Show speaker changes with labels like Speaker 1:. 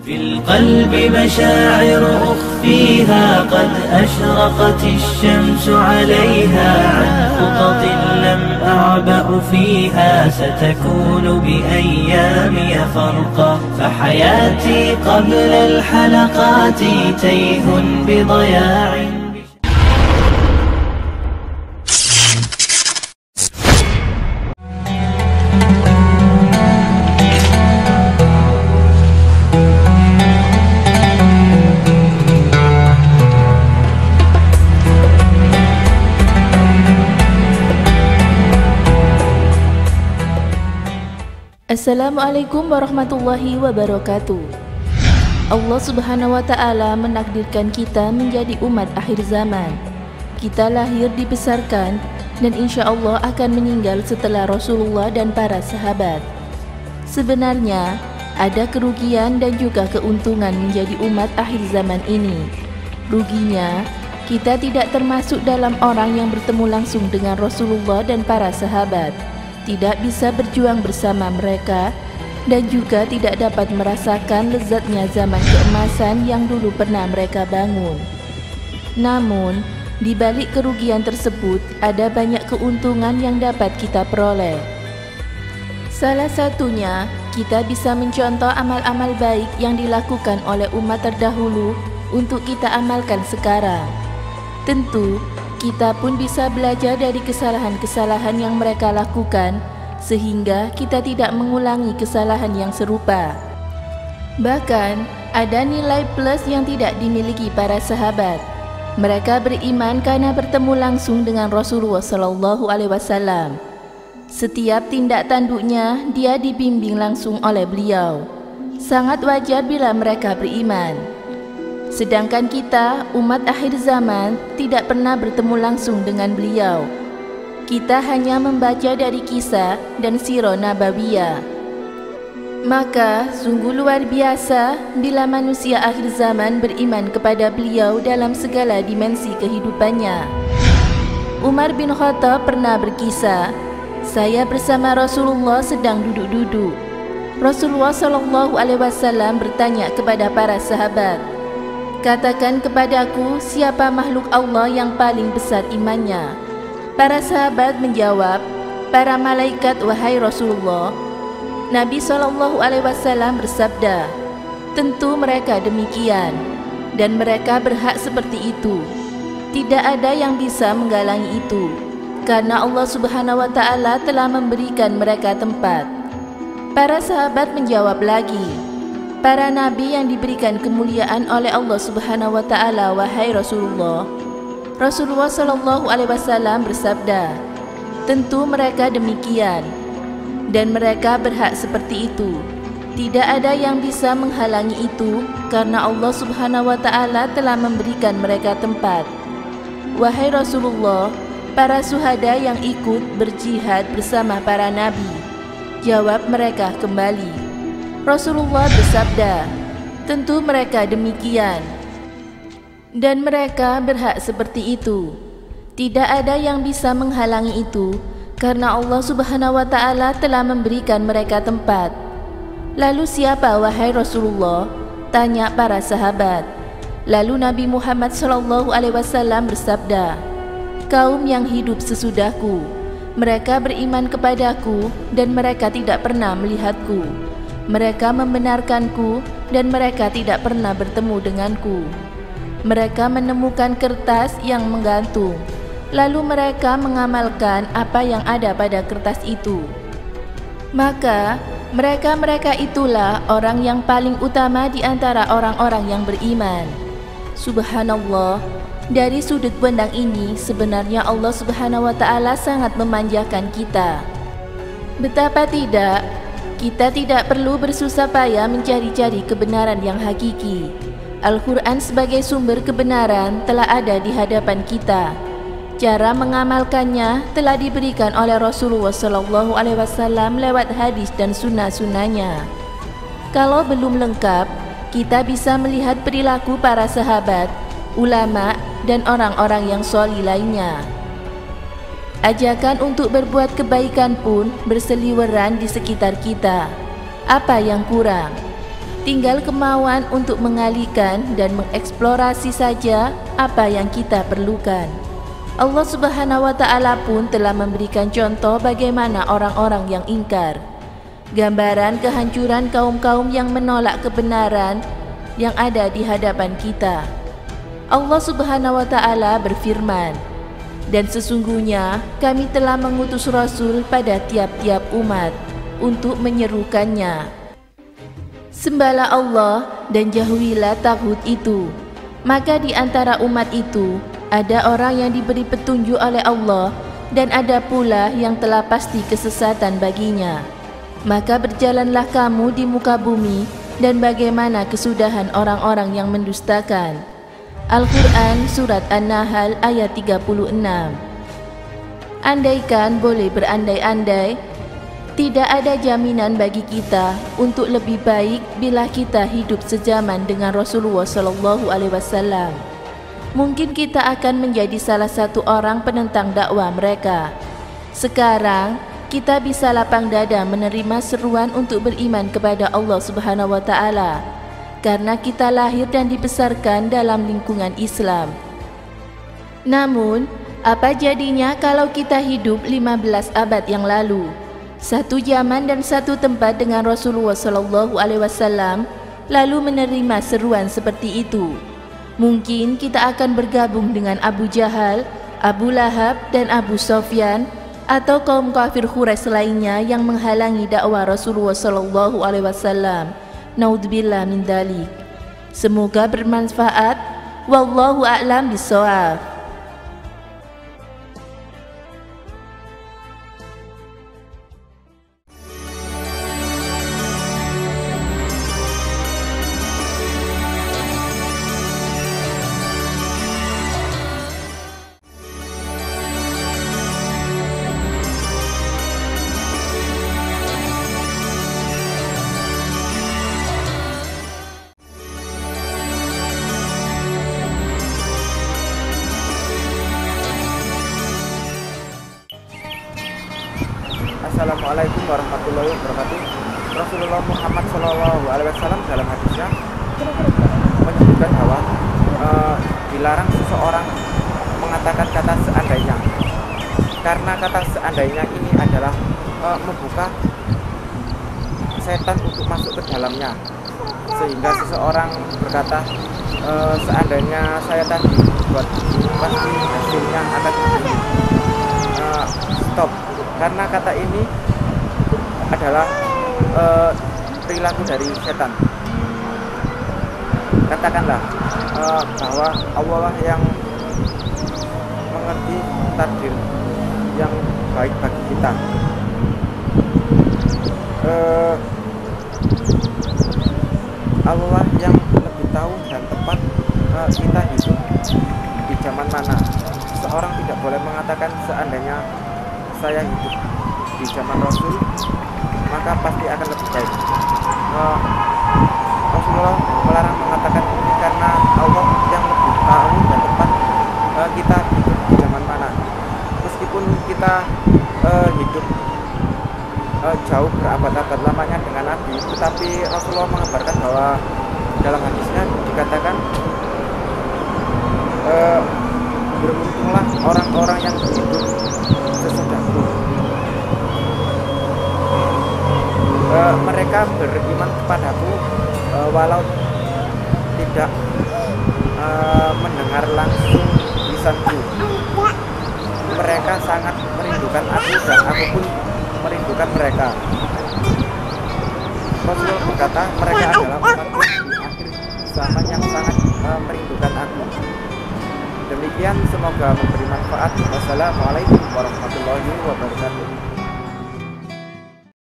Speaker 1: في القلب مشاعر أخفيها قد أشرقت الشمس عليها عن خطط لم أعبأ فيها ستكون بأيامي فرقا فحياتي قبل الحلقات تيه بضياع.
Speaker 2: Assalamualaikum warahmatullahi wabarakatuh. Allah subhanahu wa ta'ala menakdirkan kita menjadi umat akhir zaman. Kita lahir dibesarkan dan insya Allah akan meninggal setelah Rasulullah dan para sahabat. Sebenarnya ada kerugian dan juga keuntungan menjadi umat akhir zaman ini. Ruginya, kita tidak termasuk dalam orang yang bertemu langsung dengan Rasulullah dan para sahabat, tidak bisa berjuang bersama mereka, dan juga tidak dapat merasakan lezatnya zaman keemasan yang dulu pernah mereka bangun. Namun, di balik kerugian tersebut ada banyak keuntungan yang dapat kita peroleh. Salah satunya, kita bisa mencontoh amal-amal baik yang dilakukan oleh umat terdahulu untuk kita amalkan sekarang. Tentu, kita pun bisa belajar dari kesalahan-kesalahan yang mereka lakukan, sehingga kita tidak mengulangi kesalahan yang serupa. Bahkan, ada nilai plus yang tidak dimiliki para sahabat. Mereka beriman karena bertemu langsung dengan Rasulullah SAW. Setiap tindak tanduknya, dia dibimbing langsung oleh beliau. Sangat wajar bila mereka beriman. Sedangkan kita, umat akhir zaman, tidak pernah bertemu langsung dengan beliau. Kita hanya membaca dari kisah dan sirah nabawiyah. Maka, sungguh luar biasa bila manusia akhir zaman beriman kepada beliau dalam segala dimensi kehidupannya. Umar bin Khattab pernah berkisah, saya bersama Rasulullah sedang duduk-duduk. Rasulullah SAW bertanya kepada para sahabat, katakan kepadaku siapa makhluk Allah yang paling besar imannya. Para sahabat menjawab, para malaikat wahai Rasulullah. Nabi SAW bersabda, tentu mereka demikian, dan mereka berhak seperti itu. Tidak ada yang bisa menghalangi itu, karena Allah Subhanahu wa ta'ala telah memberikan mereka tempat. Para sahabat menjawab lagi, para nabi yang diberikan kemuliaan oleh Allah Subhanahu wa ta'ala wahai Rasulullah. Rasulullah SAW bersabda, tentu mereka demikian, dan mereka berhak seperti itu. Tidak ada yang bisa menghalangi itu, karena Allah Subhanahu wa ta'ala telah memberikan mereka tempat. Wahai Rasulullah, para syuhada yang ikut berjihad bersama para nabi, jawab mereka kembali. Rasulullah bersabda, tentu mereka demikian, dan mereka berhak seperti itu. Tidak ada yang bisa menghalangi itu, karena Allah Subhanahu wa ta'ala telah memberikan mereka tempat. Lalu siapa wahai Rasulullah? Tanya para sahabat. Lalu Nabi Muhammad SAW bersabda, kaum yang hidup sesudahku. Mereka beriman kepadaku dan mereka tidak pernah melihatku. Mereka membenarkanku dan mereka tidak pernah bertemu denganku. Mereka menemukan kertas yang menggantung, lalu mereka mengamalkan apa yang ada pada kertas itu. Maka mereka itulah orang yang paling utama di antara orang-orang yang beriman. Subhanallah, dari sudut pandang ini sebenarnya Allah Subhanahu wa ta'ala sangat memanjakan kita. Betapa tidak, kita tidak perlu bersusah payah mencari-cari kebenaran yang hakiki. Al-Quran sebagai sumber kebenaran telah ada di hadapan kita. Cara mengamalkannya telah diberikan oleh Rasulullah SAW lewat hadis dan sunnah-sunnahnya. Kalau belum lengkap, kita bisa melihat perilaku para sahabat, ulama, dan orang-orang yang sholih lainnya. Ajakan untuk berbuat kebaikan pun berseliweran di sekitar kita. Apa yang kurang? Tinggal kemauan untuk mengalihkan dan mengeksplorasi saja apa yang kita perlukan. Allah Subhanahu wa Ta'ala pun telah memberikan contoh bagaimana orang-orang yang ingkar. Gambaran kehancuran kaum-kaum yang menolak kebenaran yang ada di hadapan kita. Allah Subhanahu wa Ta'ala berfirman, "Dan sesungguhnya kami telah mengutus Rasul pada tiap-tiap umat untuk menyerukannya. Sembahlah Allah dan jauhilah taghut itu." Maka di antara umat itu ada orang yang diberi petunjuk oleh Allah dan ada pula yang telah pasti kesesatan baginya. Maka berjalanlah kamu di muka bumi dan bagaimana kesudahan orang-orang yang mendustakan. Al-Quran Surat An-Nahl ayat 36. Andaikan boleh berandai-andai, tidak ada jaminan bagi kita untuk lebih baik bila kita hidup sejaman dengan Rasulullah SAW. Mungkin kita akan menjadi salah satu orang penentang dakwah mereka. Sekarang kita bisa lapang dada menerima seruan untuk beriman kepada Allah Subhanahu wa Ta'ala karena kita lahir dan dibesarkan dalam lingkungan Islam. Namun, apa jadinya kalau kita hidup 15 abad yang lalu? Satu zaman dan satu tempat dengan Rasulullah SAW, lalu menerima seruan seperti itu. Mungkin kita akan bergabung dengan Abu Jahal, Abu Lahab dan Abu Sofyan atau kaum kafir Quraisy lainnya yang menghalangi dakwah Rasulullah SAW. Naudzubillah min dzalik. Semoga bermanfaat. Wallahu a'lam bishawab.
Speaker 3: Assalamualaikum warahmatullahi wabarakatuh. Rasulullah Muhammad SAW dalam hadisnya menyebutkan bahwa dilarang seseorang mengatakan kata seandainya, karena kata seandainya ini adalah membuka setan untuk masuk ke dalamnya, sehingga seseorang berkata seandainya saya tadi buat pasti hasilnya akan begini. Stop. Karena kata ini adalah perilaku dari setan. Katakanlah bahwa Allah yang mengerti takdir yang baik bagi kita. Allah yang lebih tahu dan tepat kita hidup di zaman mana. Seorang tidak boleh mengatakan seandainya saya hidup di zaman Rasul, maka pasti akan lebih baik. Rasulullah melarang mengatakan ini karena Allah yang lebih tahu dan tepat kita hidup di zaman mana. Meskipun kita hidup jauh berabad-abad lamanya dengan Nabi, tetapi Rasulullah mengabarkan bahwa dalam hadisnya dikatakan beruntunglah orang-orang yang hidup sesudahku. Mereka beriman kepadaku walau tidak mendengar langsung lisanku. Mereka sangat merindukan aku dan aku pun merindukan mereka. Rasulullah berkata mereka adalah umatku di akhir zaman yang sangat merindukan aku. Demikian, semoga memberi manfaat. Wassalamualaikum warahmatullahi wabarakatuh.